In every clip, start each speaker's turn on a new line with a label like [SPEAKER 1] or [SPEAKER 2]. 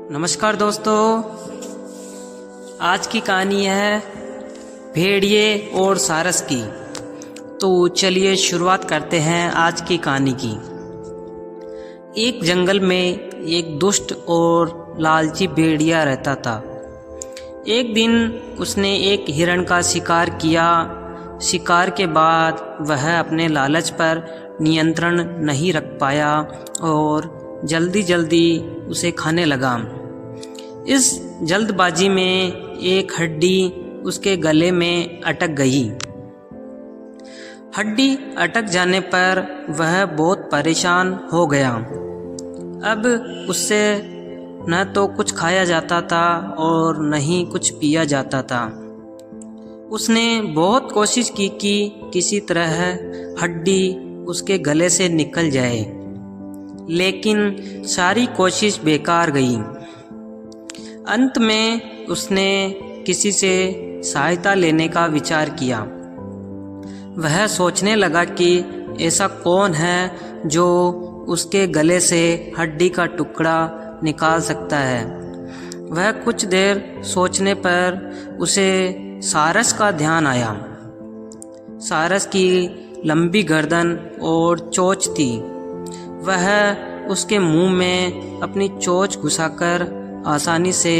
[SPEAKER 1] नमस्कार दोस्तों, आज की कहानी है भेड़िए और सारस की। तो चलिए शुरुआत करते हैं आज की कहानी की। एक जंगल में एक दुष्ट और लालची भेड़िया रहता था। एक दिन उसने एक हिरण का शिकार किया। शिकार के बाद वह अपने लालच पर नियंत्रण नहीं रख पाया और जल्दी जल्दी उसे खाने लगा। इस जल्दबाजी में एक हड्डी उसके गले में अटक गई। हड्डी अटक जाने पर वह बहुत परेशान हो गया। अब उससे न तो कुछ खाया जाता था और न ही कुछ पिया जाता था। उसने बहुत कोशिश की कि किसी तरह हड्डी उसके गले से निकल जाए, लेकिन सारी कोशिश बेकार गई। अंत में उसने किसी से सहायता लेने का विचार किया। वह सोचने लगा कि ऐसा कौन है जो उसके गले से हड्डी का टुकड़ा निकाल सकता है। वह कुछ देर सोचने पर उसे सारस का ध्यान आया। सारस की लंबी गर्दन और चोंच थी। वह उसके मुंह में अपनी चोंच घुसाकर आसानी से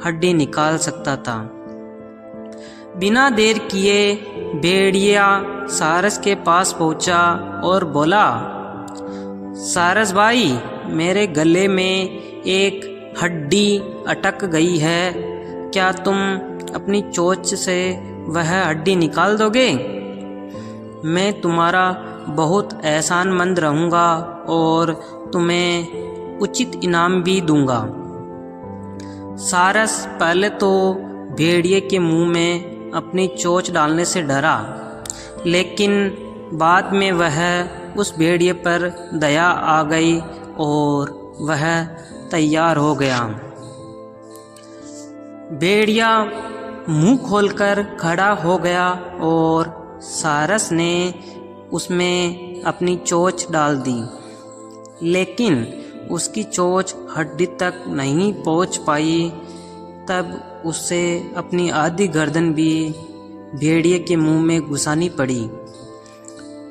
[SPEAKER 1] हड्डी निकाल सकता था। बिना देर किए भेड़िया सारस के पास पहुंचा और बोला, सारस भाई, मेरे गले में एक हड्डी अटक गई है। क्या तुम अपनी चोंच से वह हड्डी निकाल दोगे? मैं तुम्हारा बहुत एहसानमंद रहूँगा और तुम्हें उचित इनाम भी दूंगा। सारस पहले तो भेड़िए के मुंह में अपनी चोंच डालने से डरा, लेकिन बाद में वह उस भेड़िए पर दया आ गई और वह तैयार हो गया। भेड़िया मुंह खोलकर खड़ा हो गया और सारस ने उसमें अपनी चोंच डाल दी, लेकिन उसकी चोंच हड्डी तक नहीं पहुंच पाई। तब उसे अपनी आधी गर्दन भी भेड़िए के मुंह में घुसानी पड़ी।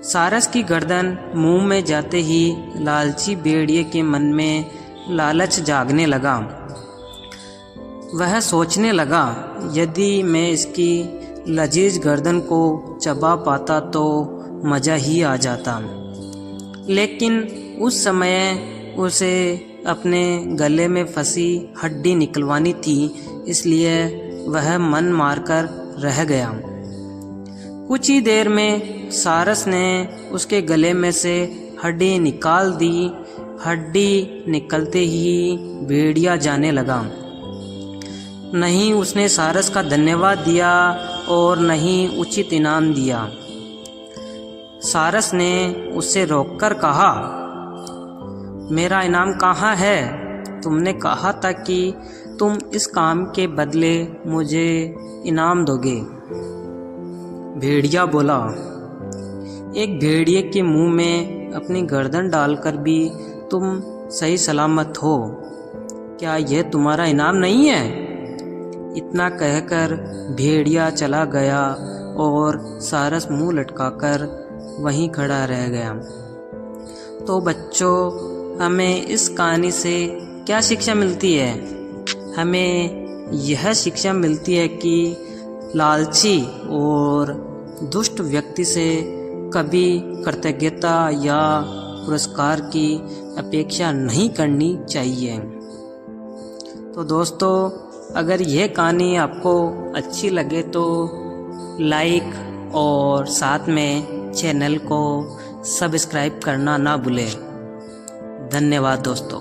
[SPEAKER 1] सारस की गर्दन मुंह में जाते ही लालची भेड़िए के मन में लालच जागने लगा। वह सोचने लगा, यदि मैं इसकी लजीज गर्दन को चबा पाता तो मज़ा ही आ जाता। लेकिन उस समय उसे अपने गले में फंसी हड्डी निकलवानी थी, इसलिए वह मन मारकर रह गया। कुछ ही देर में सारस ने उसके गले में से हड्डी निकाल दी। हड्डी निकलते ही भेड़िया जाने लगा। नहीं उसने सारस का धन्यवाद दिया और न ही उचित इनाम दिया। सारस ने उससे रोककर कहा, मेरा इनाम कहाँ है? तुमने कहा था कि तुम इस काम के बदले मुझे इनाम दोगे। भेड़िया बोला, एक भेड़िए के मुंह में अपनी गर्दन डालकर भी तुम सही सलामत हो। क्या यह तुम्हारा इनाम नहीं है? इतना कहकर भेड़िया चला गया और सारस मुंह लटकाकर वहीं खड़ा रह गया। तो बच्चों, हमें इस कहानी से क्या शिक्षा मिलती है? हमें यह शिक्षा मिलती है कि लालची और दुष्ट व्यक्ति से कभी कृतज्ञता या पुरस्कार की अपेक्षा नहीं करनी चाहिए। तो दोस्तों, अगर यह कहानी आपको अच्छी लगे तो लाइक और साथ में चैनल को सब्सक्राइब करना ना भूलें। धन्यवाद दोस्तों।